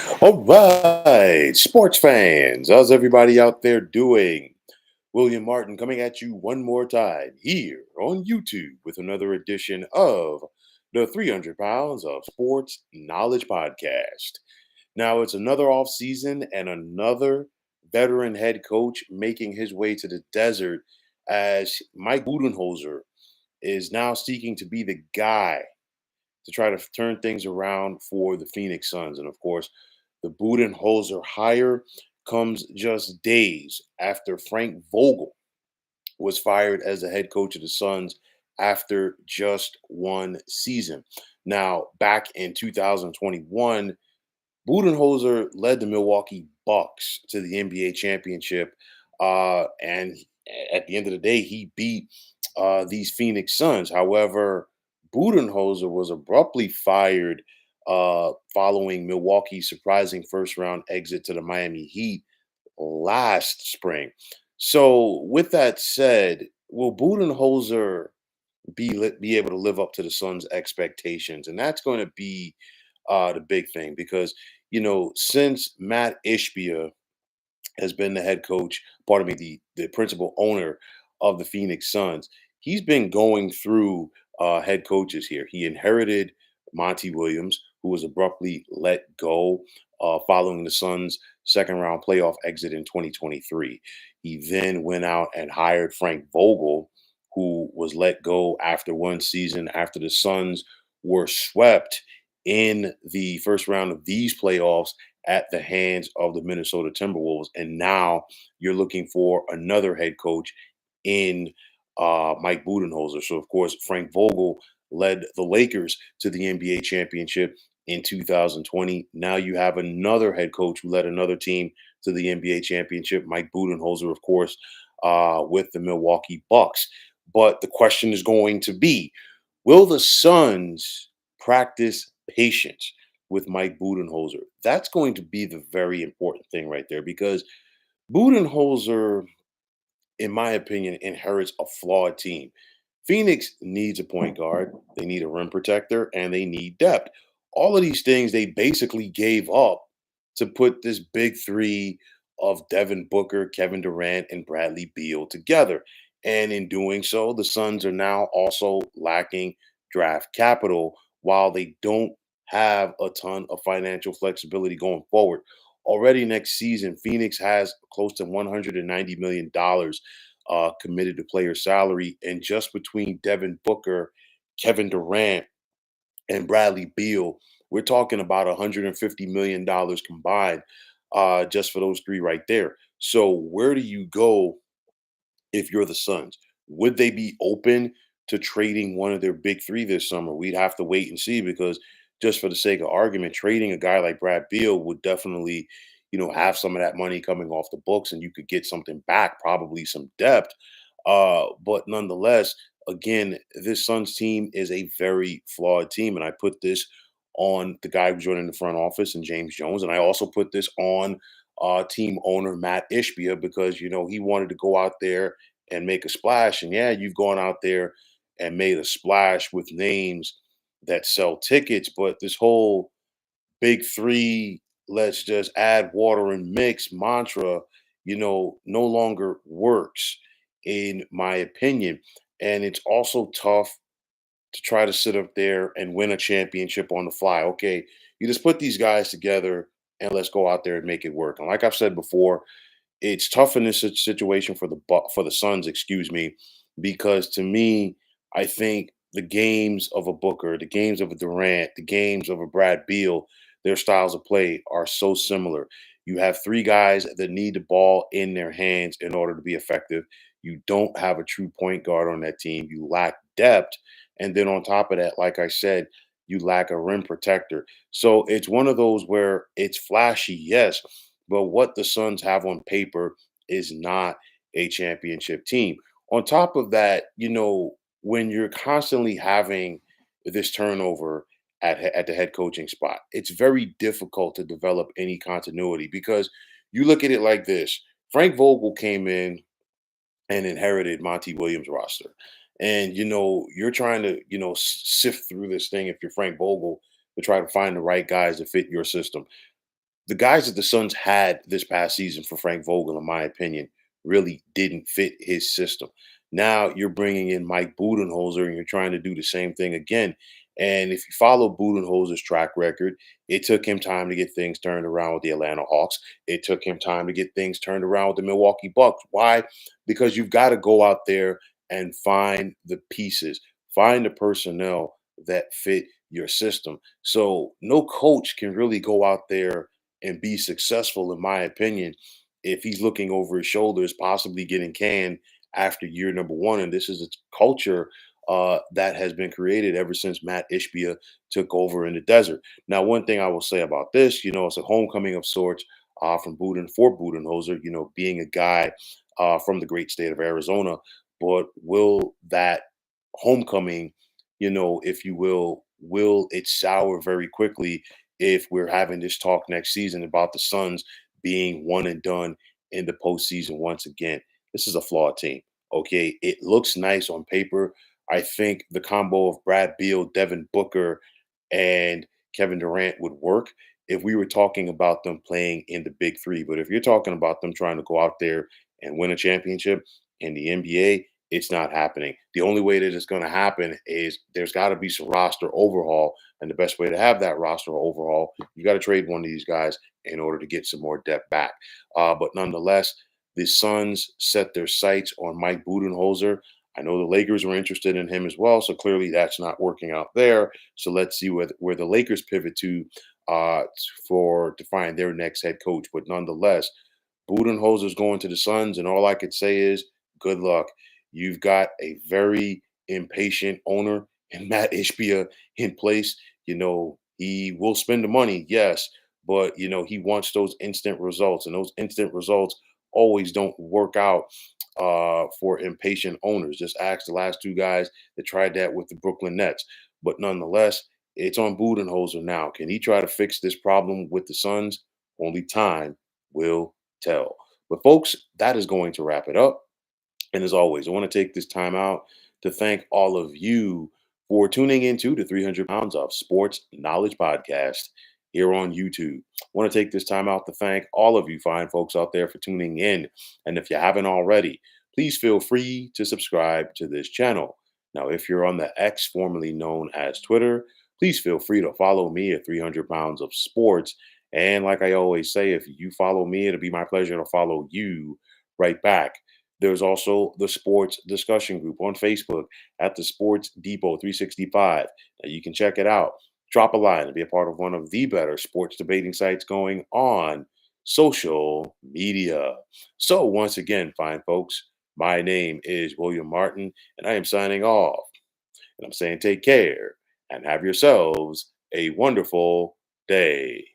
All right, sports fans, how's everybody out there doing? William Martin coming at you one more time here on YouTube with another edition of the 300 Pounds of Sports Knowledge Podcast. Now, it's another off season and another veteran head coach making his way to the desert as Mike Budenholzer is now seeking to be the guy to try to turn things around for the Phoenix Suns. And of course, the Budenholzer hire comes just days after Frank Vogel was fired as the head coach of the Suns after just one season. Now, back in 2021, Budenholzer led the Milwaukee Bucks to the NBA championship. And at the end of the day, he beat these Phoenix Suns. However, Budenholzer was abruptly fired following Milwaukee's surprising first round exit to the Miami Heat last spring. So, with that said, will Budenholzer be able to live up to the Suns' expectations? And that's going to be the big thing because since Matt Ishbia has been the head coach, pardon me, the principal owner of the Phoenix Suns, he's been going through head coaches here. He inherited Monty Williams, who was abruptly let go following the Suns' second round playoff exit in 2023. He then went out and hired Frank Vogel, who was let go after one season after the Suns were swept in the first round of these playoffs at the hands of the Minnesota Timberwolves. And now you're looking for another head coach in Mike Budenholzer. So, of course, Frank Vogel led the Lakers to the NBA championship in 2020. Now you have another head coach who led another team to the NBA championship, Mike Budenholzer, of course, with the Milwaukee Bucks. But the question is going to be, will the Suns practice patience with Mike Budenholzer? That's going to be the very important thing right there because Budenholzer, in my opinion, inherits a flawed team. Phoenix needs a point guard, they need a rim protector, and they need depth. All of these things they basically gave up to put this big three of Devin Booker, Kevin Durant, and Bradley Beal together. And in doing so, the Suns are now also lacking draft capital while they don't have a ton of financial flexibility going forward. Already next season, Phoenix has close to $190 million committed to player salary. And just between Devin Booker, Kevin Durant, and Bradley Beal, we're talking about $150 million combined just for those three right there. So, where do you go if you're the Suns? Would they be open to trading one of their big three this summer? We'd have to wait and see because just for the sake of argument, trading a guy like Brad Beal would definitely, have some of that money coming off the books and you could get something back, probably some depth. But nonetheless, again, this Suns team is a very flawed team. And I put this on the guy who's running the front office and James Jones. And I also put this on team owner Matt Ishbia because, he wanted to go out there and make a splash. And yeah, you've gone out there and made a splash with names that sell tickets. But this whole big three, let's just add water and mix mantra, no longer works, in my opinion. And it's also tough to try to sit up there and win a championship on the fly. Okay, you just put these guys together and let's go out there and make it work. And like I've said before, it's tough in this situation for for the Suns, excuse me, because to me, I think the games of a Booker, the games of a Durant, the games of a Brad Beal, their styles of play are so similar. You have three guys that need the ball in their hands in order to be effective. You don't have a true point guard on that team. You lack depth. And then on top of that, like I said, you lack a rim protector. So it's one of those where it's flashy, yes, but what the Suns have on paper is not a championship team. On top of that, when you're constantly having this turnover at the head coaching spot, it's very difficult to develop any continuity because you look at it like this. Frank Vogel came in and inherited Monty Williams' roster. And you're trying to, sift through this thing if you're Frank Vogel to try to find the right guys to fit your system. the guys that the Suns had this past season for Frank Vogel, in my opinion, really didn't fit his system. Now you're bringing in Mike Budenholzer and you're trying to do the same thing again. And if you follow Budenholzer's track record, it took him time to get things turned around with the Atlanta Hawks. It took him time to get things turned around with the Milwaukee Bucks. Why? Because you've got to go out there and find the pieces, find the personnel that fit your system. So no coach can really go out there and be successful, in my opinion, if he's looking over his shoulders, possibly getting canned after year number one. And this is a culture that has been created ever since Matt Ishbia took over in the desert. Now, one thing I will say about this, it's a homecoming of sorts from Budenholzer, being a guy from the great state of Arizona. But will that homecoming, if you will it sour very quickly if we're having this talk next season about the Suns being one and done in the postseason once again? This is a flawed team. Okay. It looks nice on paper. I think the combo of Brad Beal, Devin Booker, and Kevin Durant would work if we were talking about them playing in the big three. But if you're talking about them trying to go out there and win a championship in the NBA, it's not happening. The only way that it's going to happen is there's got to be some roster overhaul. And the best way to have that roster overhaul, you got to trade one of these guys in order to get some more depth back. But nonetheless, the Suns set their sights on Mike Budenholzer. I know the Lakers were interested in him as well, so clearly that's not working out there. So let's see where the Lakers pivot to to find their next head coach. But nonetheless, Budenholzer's going to the Suns, and all I could say is good luck. You've got a very impatient owner and Matt Ishbia in place. He will spend the money, yes, but he wants those instant results, and those instant results always don't work out for impatient owners. Just ask the last two guys that tried that with the Brooklyn Nets. But nonetheless, it's on Budenholzer now. Can he try to fix this problem with the Suns? Only time will tell. But folks, that is going to wrap it up. And as always, I want to take this time out to thank all of you for tuning into the 300 Pounds of Sports Knowledge podcast here on YouTube. I want to take this time out to thank all of you fine folks out there for tuning in. And if you haven't already, please feel free to subscribe to this channel. Now, if you're on the X, formerly known as Twitter, please feel free to follow me at 300 Pounds of Sports. And like I always say, if you follow me, it'll be my pleasure to follow you right back. There's also the sports discussion group on Facebook at the Sports Depot 365. Now you can check it out. Drop a line and be a part of one of the better sports debating sites going on social media. So, once again, fine folks, my name is William Martin, and I am signing off. And I'm saying take care and have yourselves a wonderful day.